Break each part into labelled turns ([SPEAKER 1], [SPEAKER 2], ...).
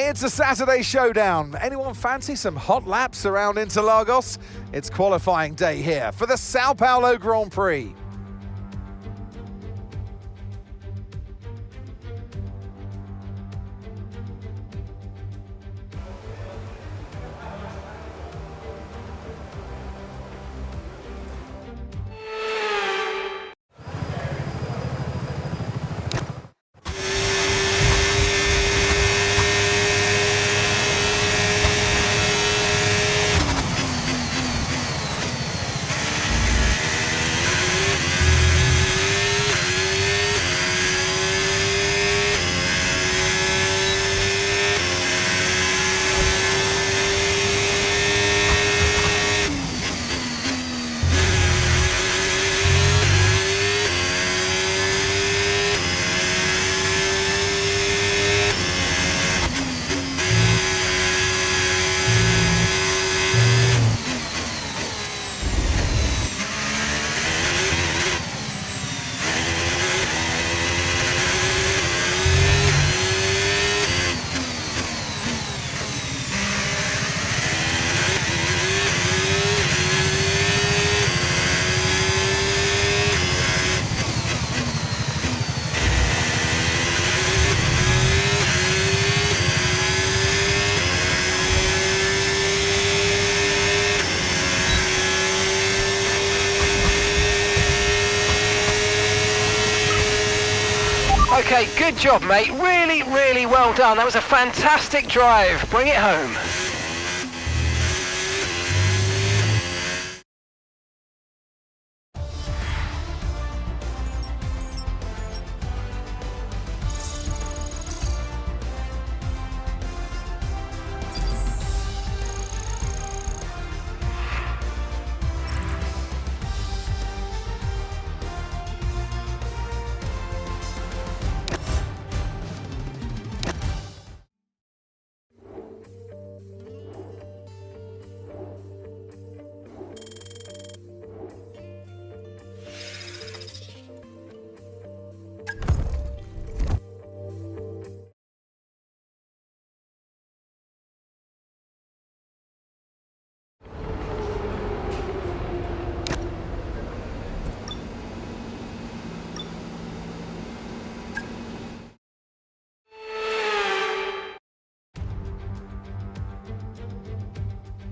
[SPEAKER 1] It's a Saturday showdown. Anyone fancy some hot laps around Interlagos? It's qualifying day here for the Sao Paulo Grand Prix.
[SPEAKER 2] Okay, good job, mate. Really, really well done. That was a fantastic drive. Bring it home.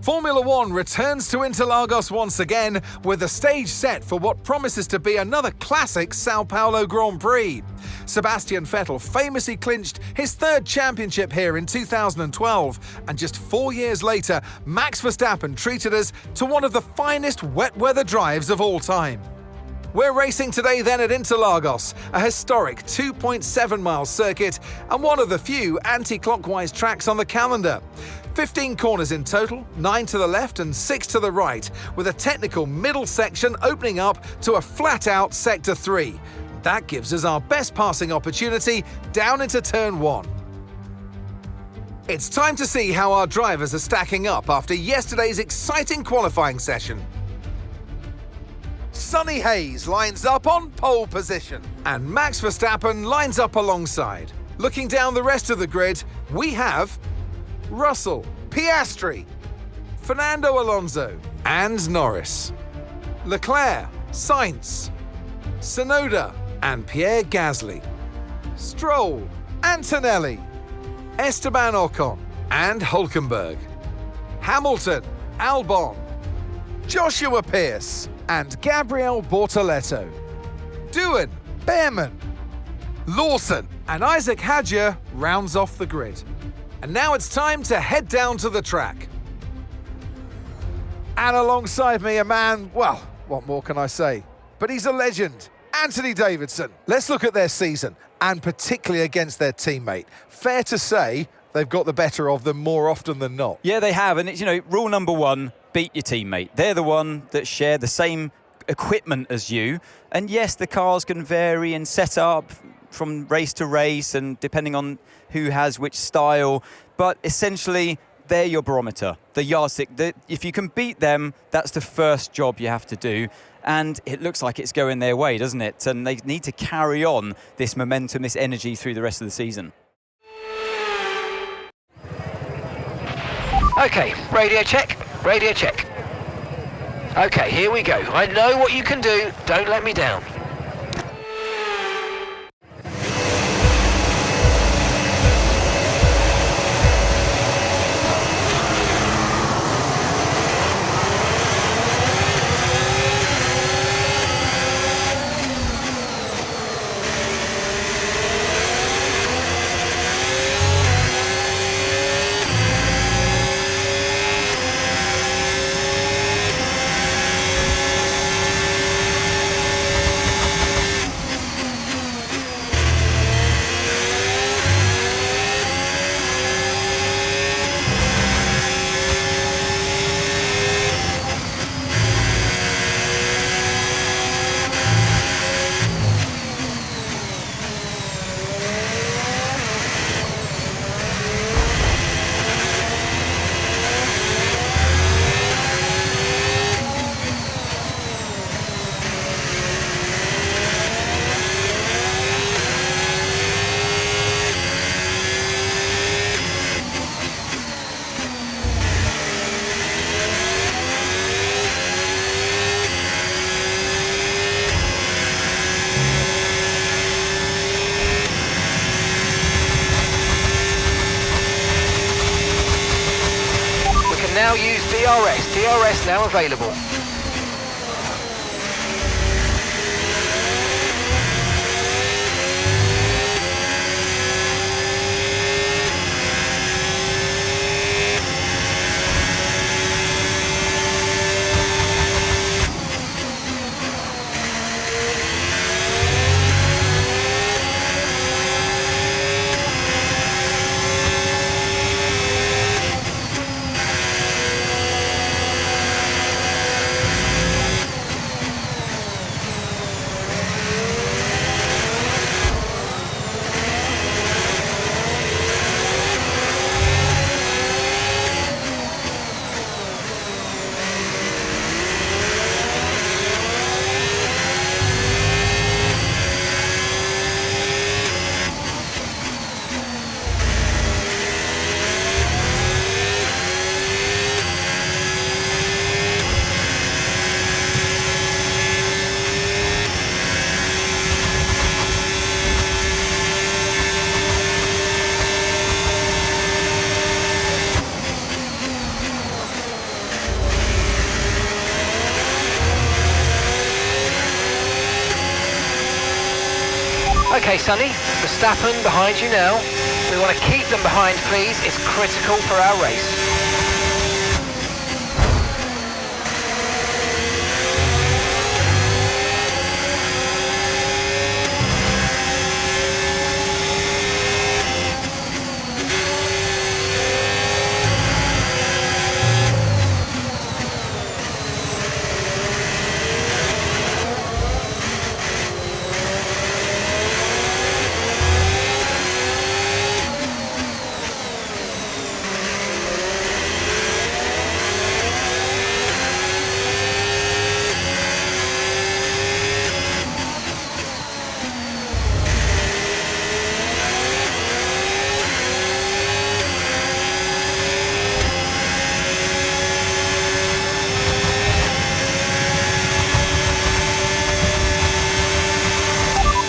[SPEAKER 1] Formula One returns to Interlagos once again with the stage set for what promises to be another classic Sao Paulo Grand Prix. Sebastian Vettel famously clinched his third championship here in 2012, and just 4 years later, Max Verstappen treated us to one of the finest wet weather drives of all time. We're racing today then at Interlagos, a historic 2.7-mile circuit and one of the few anti-clockwise tracks on the calendar. 15 corners in total, 9 to the left and 6 to the right, with a technical middle section opening up to a flat-out Sector 3. That gives us our best passing opportunity down into Turn 1. It's time to see how our drivers are stacking up after yesterday's exciting qualifying session. Sonny Hayes lines up on pole position, and Max Verstappen lines up alongside. Looking down the rest of the grid, we have Russell, Piastri, Fernando Alonso, and Norris, Leclerc, Sainz, Tsunoda, and Pierre Gasly, Stroll, Antonelli, Esteban Ocon, and Hülkenberg, Hamilton, Albon, Joshua Pearce, and Gabriel Bortoleto, Doohan, Behrman, Lawson, and Isaac Hadjar rounds off the grid. And now it's time to head down to the track. And alongside me, a man, well, what more can I say? But he's a legend, Anthony Davidson. Let's look at their season, and particularly against their teammate. Fair to say they've got the better of them more often than not.
[SPEAKER 3] Yeah, they have, and it's, rule number one, beat your teammate. They're the one that share the same equipment as you. And yes, the cars can vary in setup from race to race and depending on who has which style. But essentially, they're your barometer, the yardstick. If you can beat them, that's the first job you have to do. And it looks like it's going their way, doesn't it? And they need to carry on this momentum, this energy through the rest of the season.
[SPEAKER 2] Okay, radio check, radio check. Okay, here we go. I know what you can do. Don't let me down. Now use DRS. DRS now available. Okay, Sonny, Verstappen behind you now. We want to keep them behind, please. It's critical for our race.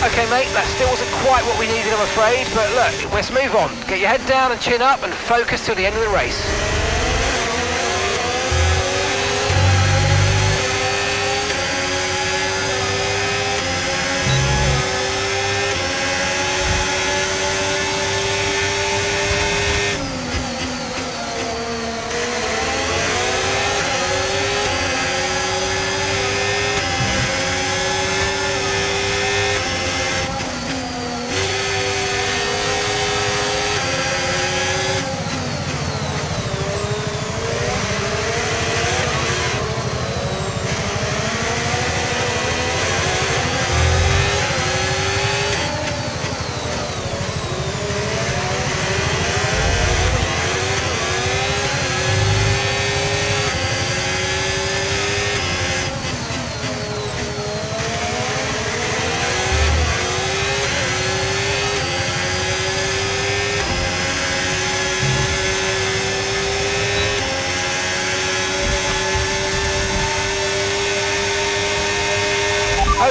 [SPEAKER 2] Okay, mate, that still wasn't quite what we needed, I'm afraid, but look, let's move on. Get your head down and chin up and focus till the end of the race.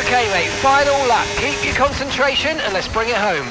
[SPEAKER 2] Okay, mate, final lap. Keep your concentration and let's bring it home.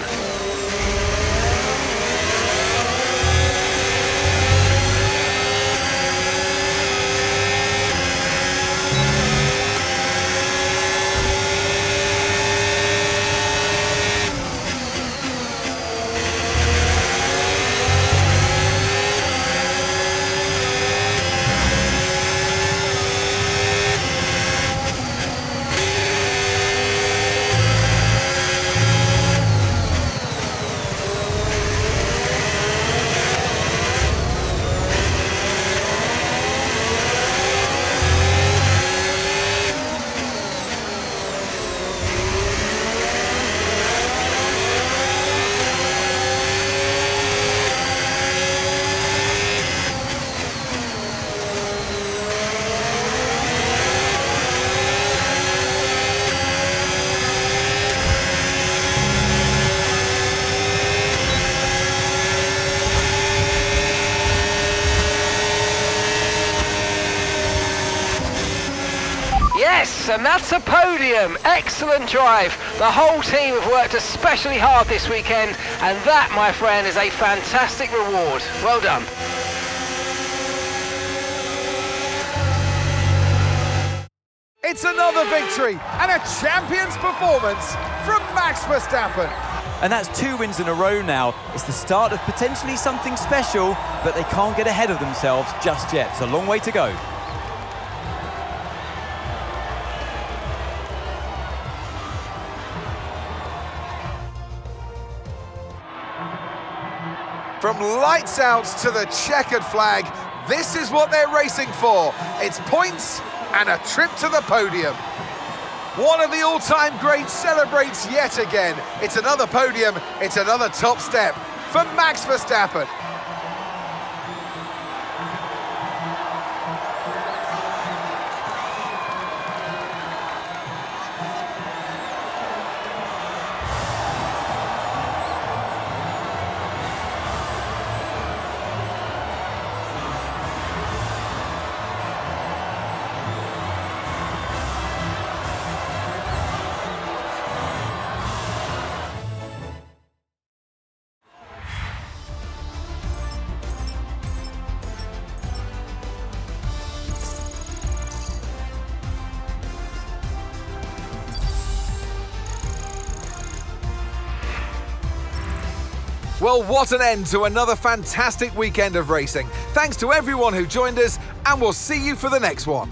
[SPEAKER 2] Yes, and that's a podium. Excellent drive. The whole team have worked especially hard this weekend, and that, my friend, is a fantastic reward. Well done.
[SPEAKER 1] It's another victory and a champion's performance from Max Verstappen.
[SPEAKER 3] And that's 2 wins in a row now. It's the start of potentially something special, but they can't get ahead of themselves just yet. It's a long way to go.
[SPEAKER 1] From lights out to the checkered flag, this is what they're racing for. It's points and a trip to the podium. One of the all-time greats celebrates yet again. It's another podium, it's another top step for Max Verstappen. Well, what an end to another fantastic weekend of racing. Thanks to everyone who joined us, and we'll see you for the next one.